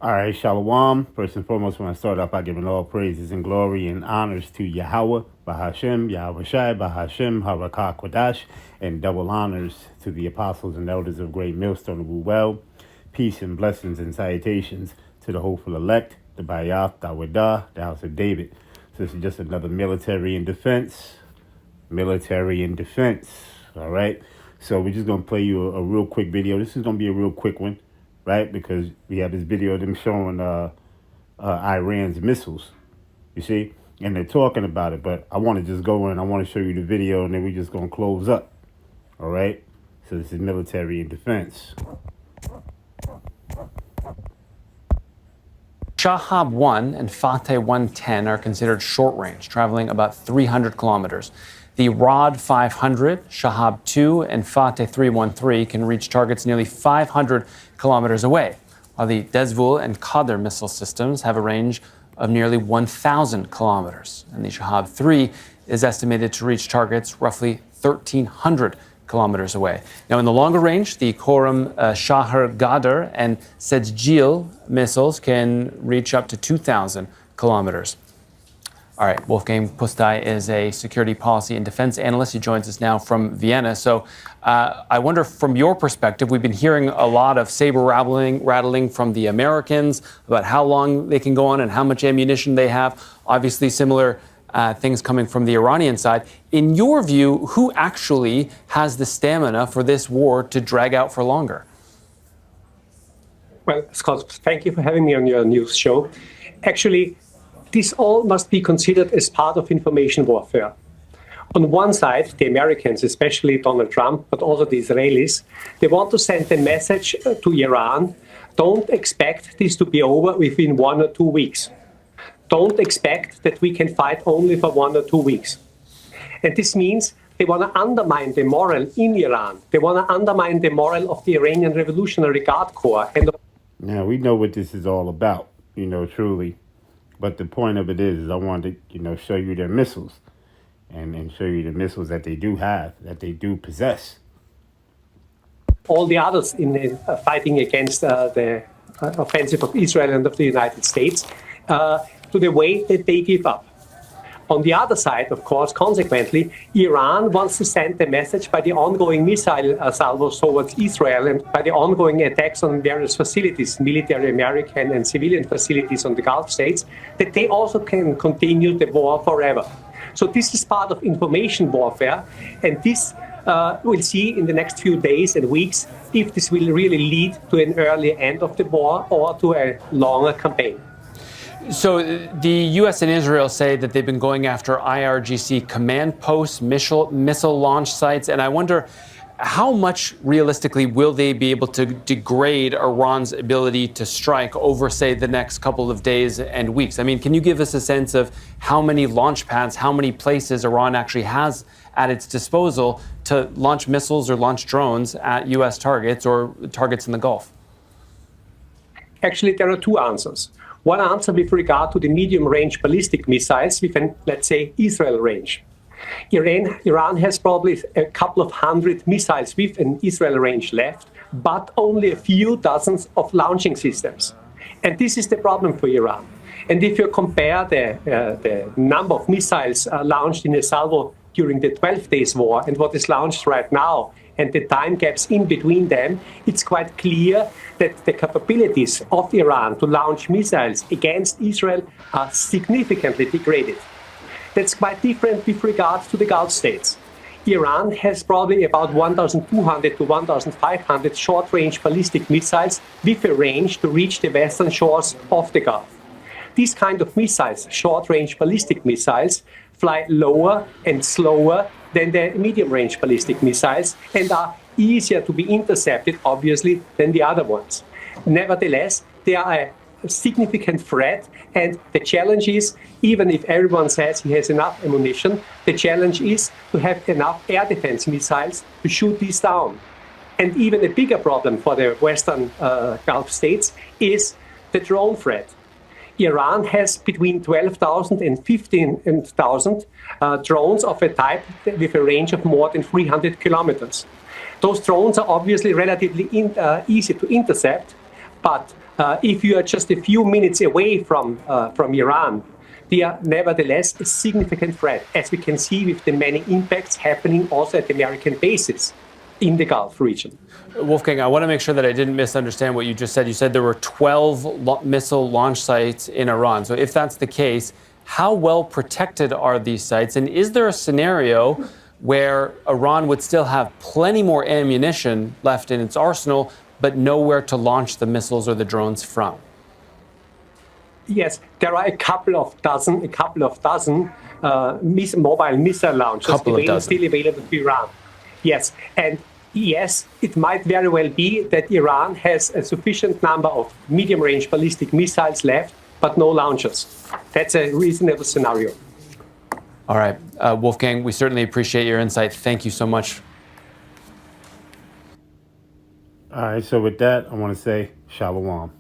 All right, Shalom. First and foremost, when I start off by giving all praises and glory and honors to Yahweh, Bahashem, Yahweh Shai, Bahashem, Harakah Kodash, and double honors to the apostles and elders of Great Millstone of Well. Peace and blessings and salutations to the hopeful elect, the Bayath, Dawadah, the house of David. So this is just another military in defense. Military in defense. All right. So we're just going to play you a real quick video. This is going to be a real quick one. Right, because we have this video of them showing Iran's missiles, you see, and they're talking about it. But I want to just go in. I want to show you the video, and then we're just gonna close up. All right. So this is military and defense. Shahab 1 and Fateh 110 are considered short range, traveling about 300 kilometers. The Rod 500, Shahab 2, and Fateh 313 can reach targets nearly 500 kilometers away, while the Dezvul and Qadr missile systems have a range of nearly 1,000 kilometers. And the Shahab 3 is estimated to reach targets roughly 1,300 kilometers away. Now, in the longer range, the Khorram Shahr Gadr and Sejjil missiles can reach up to 2,000 kilometers. All right, Wolfgang Pustai is a security policy and defense analyst. He joins us now from Vienna. So I wonder, from your perspective, we've been hearing a lot of saber rattling from the Americans about how long they can go on and how much ammunition they have. Obviously, similar things coming from the Iranian side. In your view, who actually has the stamina for this war to drag out for longer? Well, Scott, thank you for having me on your news show. Actually, this all must be considered as part of information warfare. On one side, the Americans, especially Donald Trump, but also the Israelis, they want to send a message to Iran: don't expect this to be over within 1 or 2 weeks. Don't expect that we can fight only for 1 or 2 weeks. And this means they want to undermine the morale in Iran. They want to undermine the morale of the Iranian Revolutionary Guard Corps. Now, we know what this is all about, truly. But the point of it is I wanted to, show you their missiles and show you the missiles that they do have, that they do possess. All the others in fighting against the offensive of Israel and of the United States to the way that they give up. On the other side, of course, consequently, Iran wants to send the message by the ongoing missile salvos towards Israel and by the ongoing attacks on various facilities, military American and civilian facilities on the Gulf states, that they also can continue the war forever. So this is part of information warfare, and this we'll see in the next few days and weeks if this will really lead to an early end of the war or to a longer campaign. So the U.S. and Israel say that they've been going after IRGC command posts, missile launch sites, and I wonder how much realistically will they be able to degrade Iran's ability to strike over, say, the next couple of days and weeks? I mean, can you give us a sense of how many launch pads, how many places Iran actually has at its disposal to launch missiles or launch drones at U.S. targets or targets in the Gulf? Actually, there are two answers. One answer with regard to the medium-range ballistic missiles with an, let's say, Israel range. Iran has probably a couple of hundred missiles with an Israel range left, but only a few dozens of launching systems. And this is the problem for Iran. And if you compare the number of missiles launched in a salvo during the 12 days war and what is launched right now, and the time gaps in between them, it's quite clear that the capabilities of Iran to launch missiles against Israel are significantly degraded. That's quite different with regards to the Gulf states. Iran has probably about 1,200 to 1,500 short-range ballistic missiles with a range to reach the western shores of the Gulf. These kind of missiles, short-range ballistic missiles, fly lower and slower than the medium-range ballistic missiles and are easier to be intercepted, obviously, than the other ones. Nevertheless, they are a significant threat, and the challenge is, even if everyone says he has enough ammunition, the challenge is to have enough air defense missiles to shoot these down. And even a bigger problem for the Western Gulf states is the drone threat. Iran has between 12,000 and 15,000 drones of a type with a range of more than 300 kilometers. Those drones are obviously relatively easy to intercept, but if you are just a few minutes away from Iran, they are nevertheless a significant threat, as we can see with the many impacts happening also at American bases in the Gulf region. Wolfgang, I want to make sure that I didn't misunderstand what you just said. You said there were 12 missile launch sites in Iran. So if that's the case, how well protected are these sites? And is there a scenario where Iran would still have plenty more ammunition left in its arsenal, but nowhere to launch the missiles or the drones from? Yes, there are a couple of dozen mobile missile launchers still available to Iran. Yes, and yes, it might very well be that Iran has a sufficient number of medium-range ballistic missiles left, but no launchers. That's a reasonable scenario. All right, Wolfgang, we certainly appreciate your insight. Thank you so much. All right, so with that, I want to say shalom.